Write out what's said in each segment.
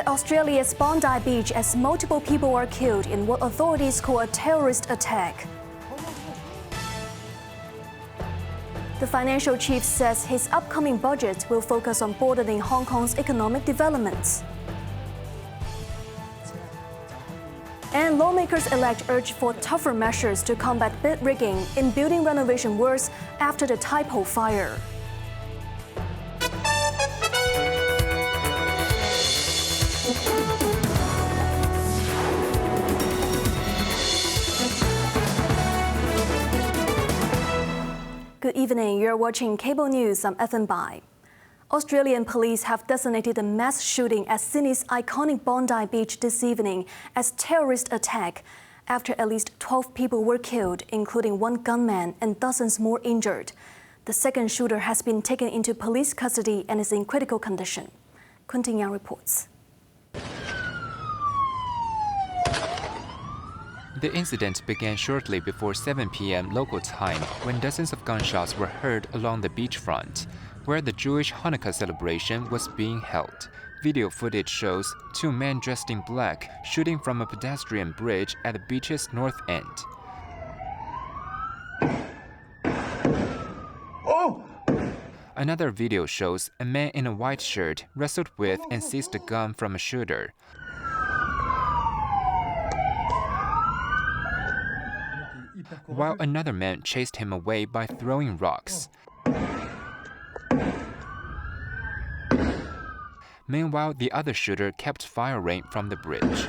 Australia's Bondi beach as multiple people were killed in what authorities call a terrorist attack. The financial chief says his upcoming budget will focus on broadening Hong Kong's economic development. And lawmakers-elect urge for tougher measures to combat bid rigging in building renovation works after the Tai Po fire. Good evening, you're watching Cable News. I'm Evan Bai. Australian police have designated the mass shooting at Sydney's iconic Bondi beach this evening as terrorist attack after at least 12 people were killed, including one gunman and dozens more injured. The second shooter has been taken into police custody and is in critical condition. Quentin Yang reports. The incident began shortly before 7 p.m. local time when dozens of gunshots were heard along the beachfront, where the Jewish Hanukkah celebration was being held. Video footage shows two men dressed in black shooting from a pedestrian bridge at the beach's north end. Another video shows a man in a white shirt wrestled with and seized a gun from a shooter. While another man chased him away by throwing rocks. Meanwhile, the other shooter kept firing from the bridge.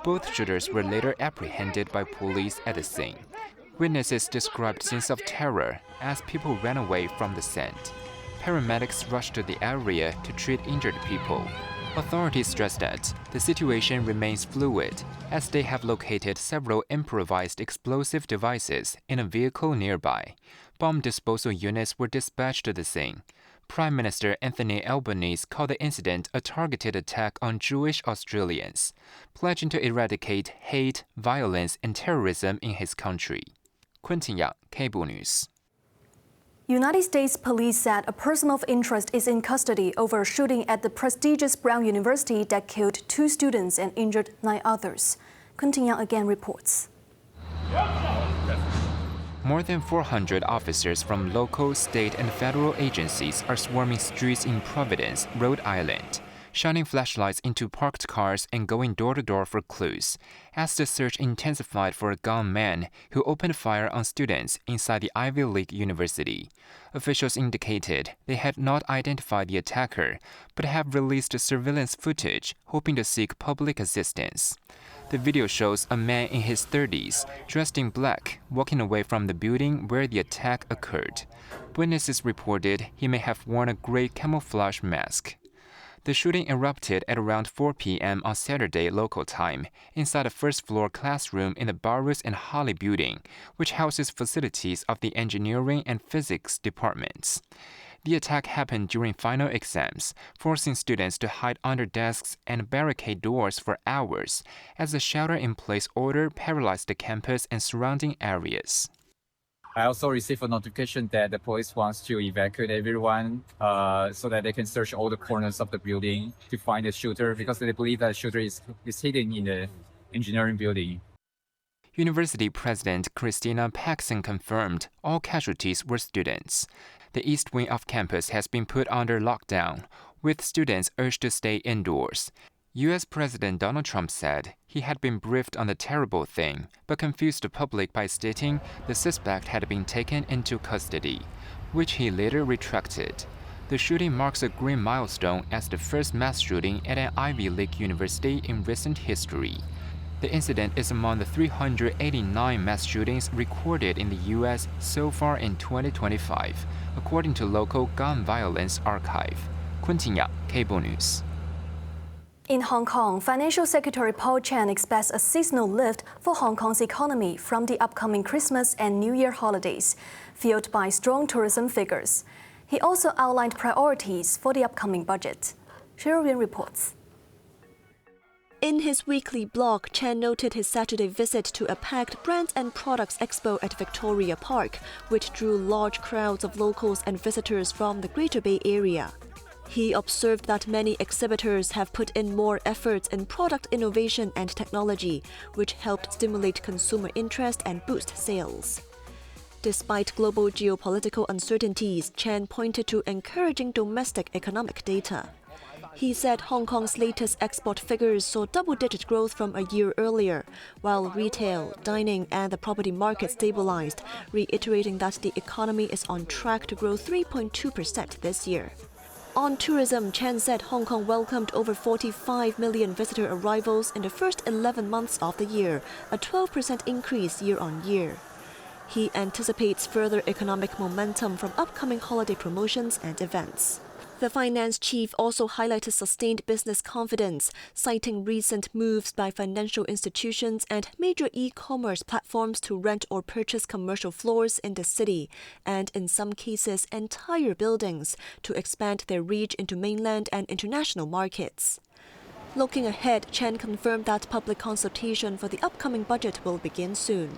Both shooters were later apprehended by police at the scene. Witnesses described scenes of terror as people ran away from the scene. Paramedics rushed to the area to treat injured people. Authorities stressed that the situation remains fluid, as they have located several improvised explosive devices in a vehicle nearby. Bomb disposal units were dispatched to the scene. Prime Minister Anthony Albanese called the incident a targeted attack on Jewish Australians, pledging to eradicate hate, violence, and terrorism in his country. Quentin Yang, Cable News. United States police said a person of interest is in custody over a shooting at the prestigious Brown University that killed 2 students and injured 9 others. Quentin Yang again reports. More than 400 officers from local, state, and federal agencies are swarming streets in Providence, Rhode Island, shining flashlights into parked cars and going door to door for clues, as the search intensified for a gunman who opened fire on students inside the Ivy League University. Officials indicated they had not identified the attacker, but have released surveillance footage, hoping to seek public assistance. The video shows a man in his 30s, dressed in black, walking away from the building where the attack occurred. Witnesses reported he may have worn a gray camouflage mask. The shooting erupted at around 4 p.m. on Saturday local time inside a first-floor classroom in the Barrows and Holly building, which houses facilities of the engineering and physics departments. The attack happened during final exams, forcing students to hide under desks and barricade doors for hours, as the shelter-in-place order paralyzed the campus and surrounding areas. I also received a notification that the police wants to evacuate everyone so that they can search all the corners of the building to find the shooter, because they believe that the shooter is hidden in the engineering building. University President Christina Paxson confirmed all casualties were students. The east wing of campus has been put under lockdown, with students urged to stay indoors. U.S. President Donald Trump said he had been briefed on the terrible thing, but confused the public by stating the suspect had been taken into custody, which he later retracted. The shooting marks a grim milestone as the first mass shooting at an Ivy League university in recent history. The incident is among the 389 mass shootings recorded in the U.S. so far in 2025, according to local gun violence archive. Quentin Yang, Cable News. In Hong Kong, Financial Secretary Paul Chan expects a seasonal lift for Hong Kong's economy from the upcoming Christmas and New Year holidays, fueled by strong tourism figures. He also outlined priorities for the upcoming budget. Cheryl Yuen reports. In his weekly blog, Chen noted his Saturday visit to a packed Brands and Products Expo at Victoria Park, which drew large crowds of locals and visitors from the Greater Bay Area. He observed that many exhibitors have put in more efforts in product innovation and technology, which helped stimulate consumer interest and boost sales. Despite global geopolitical uncertainties, Chen pointed to encouraging domestic economic data. He said Hong Kong's latest export figures saw double-digit growth from a year earlier, while retail, dining and the property market stabilized, reiterating that the economy is on track to grow 3.2% this year. On tourism, Chen said Hong Kong welcomed over 45 million visitor arrivals in the first 11 months of the year, a 12% increase year-on-year. He anticipates further economic momentum from upcoming holiday promotions and events. The finance chief also highlighted sustained business confidence, citing recent moves by financial institutions and major e-commerce platforms to rent or purchase commercial floors in the city, and in some cases entire buildings, to expand their reach into mainland and international markets. Looking ahead, Chen confirmed that public consultation for the upcoming budget will begin soon.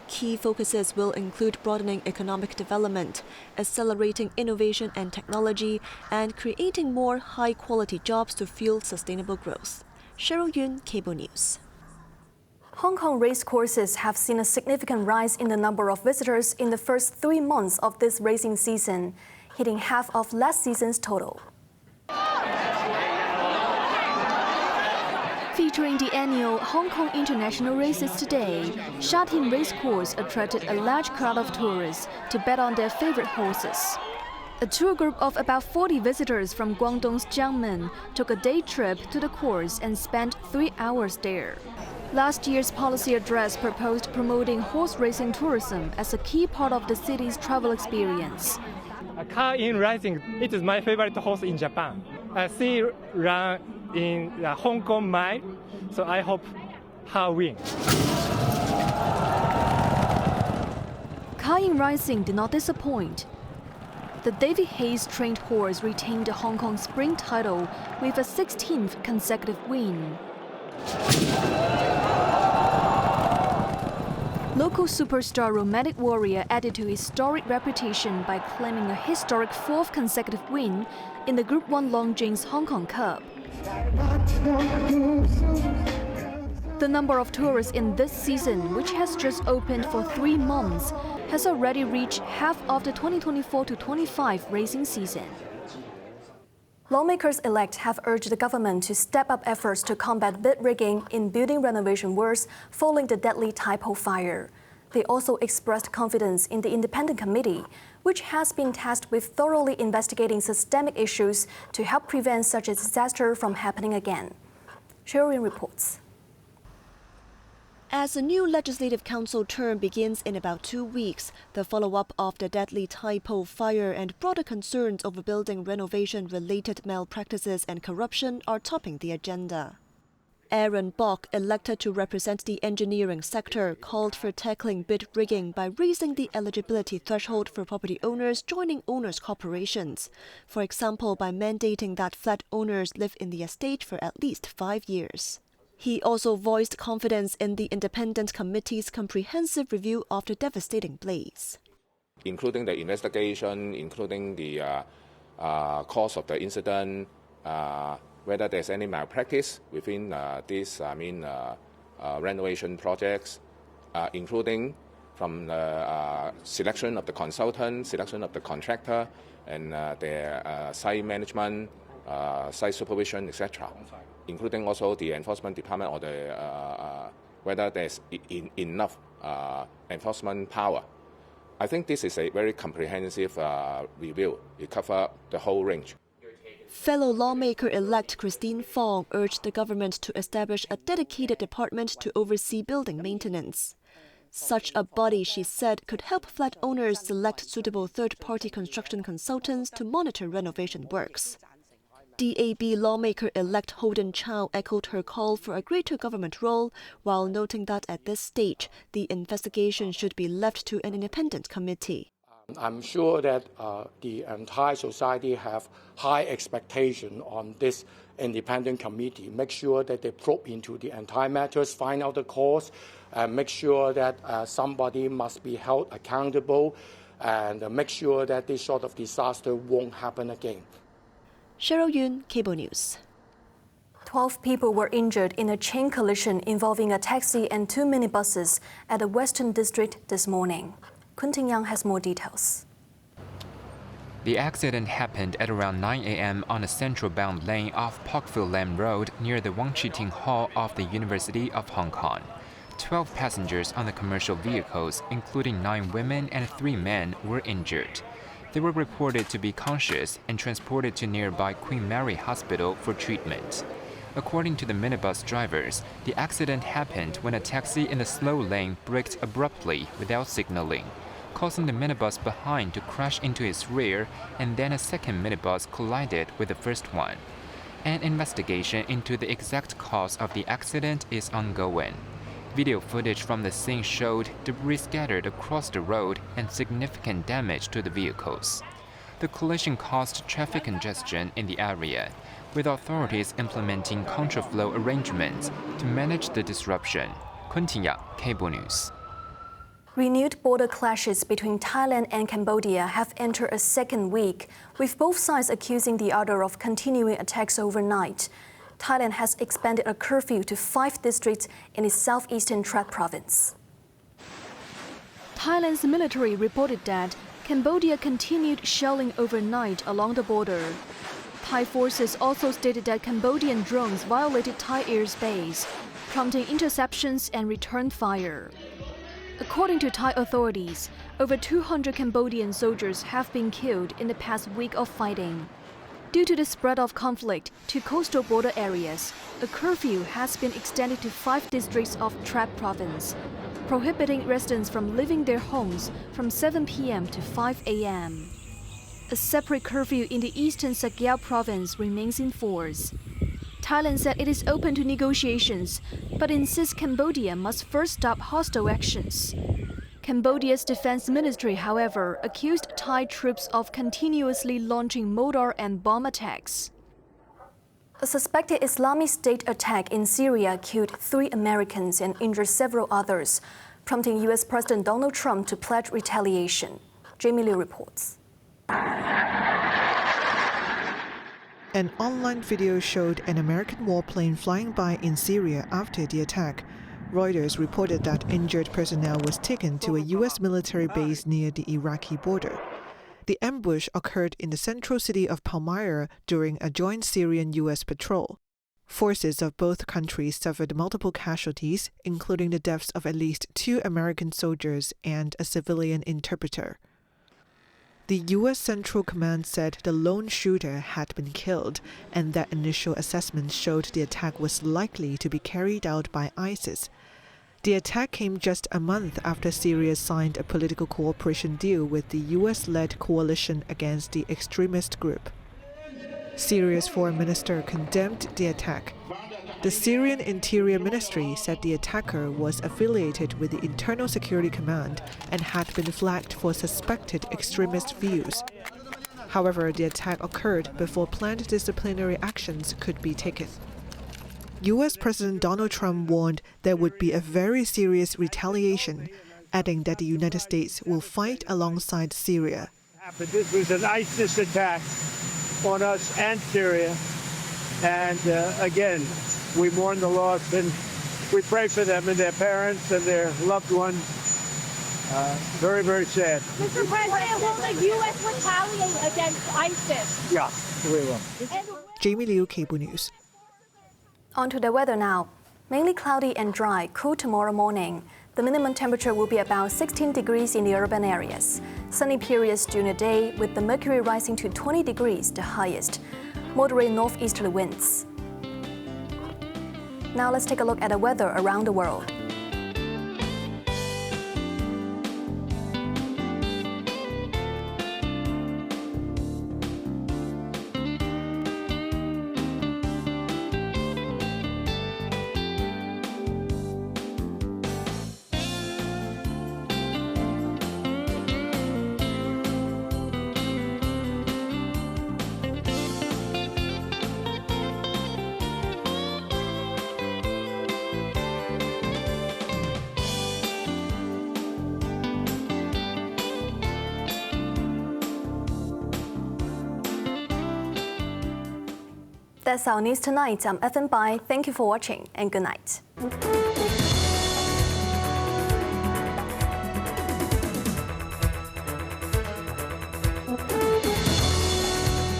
Key focuses will include broadening economic development, accelerating innovation and technology, and creating more high-quality jobs to fuel sustainable growth. Cheryl Yun, Cable News. Hong Kong racecourses have seen a significant rise in the number of visitors in the first 3 months of this racing season, hitting half of last season's total. Featuring the annual Hong Kong International Races today, Sha Tin Racecourse attracted a large crowd of tourists to bet on their favorite horses. A tour group of about 40 visitors from Guangdong's Jiangmen took a day trip to the course and spent 3 hours there. Last year's policy address proposed promoting horse racing tourism as a key part of the city's travel experience. Car in racing, it is my favorite horse in Japan. I see run in the Hong Kong mile, so I hope her win. Kayin Rising did not disappoint. The David Hayes trained horse retained the Hong Kong Spring title with a 16th consecutive win. Local superstar Romantic Warrior added to his storied reputation by claiming a historic 4th consecutive win in the Group 1 Longines Hong Kong Cup. The number of tourists in this season, which has just opened for 3 months, has already reached half of the 2024-25 racing season. Lawmakers-elect have urged the government to step up efforts to combat bid rigging in building renovation works following the deadly Tai Po fire. They also expressed confidence in the independent committee, which has been tasked with thoroughly investigating systemic issues to help prevent such a disaster from happening again. Cheryl reports. As the new Legislative Council term begins in about 2 weeks, the follow-up of the deadly Tai Po fire and broader concerns over building renovation-related malpractices and corruption are topping the agenda. Aaron Bok, elected to represent the engineering sector, called for tackling bid rigging by raising the eligibility threshold for property owners joining owners' corporations, for example by mandating that flat owners live in the estate for at least 5 years. He also voiced confidence in the independent committee's comprehensive review of the devastating blaze. Including the investigation, including the cause of the incident, whether there's any malpractice within these renovation projects, including from the selection of the consultant, selection of the contractor, and their site management, site supervision, etc., including also the enforcement department or the whether there's enough enforcement power. I think this is a very comprehensive review. It covers the whole range. Fellow lawmaker-elect Christine Fong urged the government to establish a dedicated department to oversee building maintenance. Such a body, she said, could help flat owners select suitable third-party construction consultants to monitor renovation works. DAB lawmaker-elect Holden Chow echoed her call for a greater government role, while noting that at this stage, the investigation should be left to an independent committee. I'm sure that the entire society have high expectation on this independent committee, make sure that they probe into the entire matters, find out the cause, and make sure that somebody must be held accountable, and make sure that this sort of disaster won't happen again. Cheryl Yun, Cable News. 12 people were injured in a chain collision involving a taxi and 2 minibuses at the Western District this morning. Kunting Yang has more details. The accident happened at around 9 a.m. on a central-bound lane off Parkville Lam Road near the Wang Chiting Hall of the University of Hong Kong. 12 passengers on the commercial vehicles, including 9 women and 3 men, were injured. They were reported to be conscious and transported to nearby Queen Mary Hospital for treatment. According to the minibus drivers, the accident happened when a taxi in the slow lane braked abruptly without signaling, causing the minibus behind to crash into its rear, and then a second minibus collided with the first one. An investigation into the exact cause of the accident is ongoing. Video footage from the scene showed debris scattered across the road and significant damage to the vehicles. The collision caused traffic congestion in the area, with authorities implementing contraflow arrangements to manage the disruption. Kunting Yang, Cable News. Renewed border clashes between Thailand and Cambodia have entered a second week, with both sides accusing the other of continuing attacks overnight. Thailand has expanded a curfew to 5 districts in its southeastern Trat province. Thailand's military reported that Cambodia continued shelling overnight along the border. Thai forces also stated that Cambodian drones violated Thai airspace, prompting interceptions and return fire. According to Thai authorities, over 200 Cambodian soldiers have been killed in the past week of fighting. Due to the spread of conflict to coastal border areas, a curfew has been extended to 5 districts of Trat province, prohibiting residents from leaving their homes from 7 p.m. to 5 a.m. A separate curfew in the eastern Sakyao province remains in force. Thailand said it is open to negotiations, but insists Cambodia must first stop hostile actions. Cambodia's defense ministry, however, accused Thai troops of continuously launching mortar and bomb attacks. A suspected Islamic State attack in Syria killed 3 Americans and injured several others, prompting U.S. President Donald Trump to pledge retaliation. Jamie Liu reports. An online video showed an American warplane flying by in Syria after the attack. Reuters reported that injured personnel was taken to a U.S. military base near the Iraqi border. The ambush occurred in the central city of Palmyra during a joint Syrian-U.S. patrol. Forces of both countries suffered multiple casualties, including the deaths of at least 2 American soldiers and a civilian interpreter. The U.S. Central Command said the lone shooter had been killed, and that initial assessment showed the attack was likely to be carried out by ISIS. The attack came just a month after Syria signed a political cooperation deal with the U.S.-led coalition against the extremist group. Syria's foreign minister condemned the attack. The Syrian Interior Ministry said the attacker was affiliated with the Internal Security Command and had been flagged for suspected extremist views. However, the attack occurred before planned disciplinary actions could be taken. U.S. President Donald Trump warned there would be a very serious retaliation, adding that the United States will fight alongside Syria. This was an ISIS attack on us and Syria, and again, we mourn the loss and we pray for them and their parents and their loved ones. Very, very sad. Mr. President, will the U.S. retaliate against ISIS? Yeah, we will. Jamie Liu, Cable News. On to the weather now. Mainly cloudy and dry, cool tomorrow morning. The minimum temperature will be about 16 degrees in the urban areas. Sunny periods during the day, with the mercury rising to 20 degrees, the highest. Moderate northeasterly winds. Now let's take a look at the weather around the world. That's our news tonight. I'm FN Bai. Thank you for watching and good night.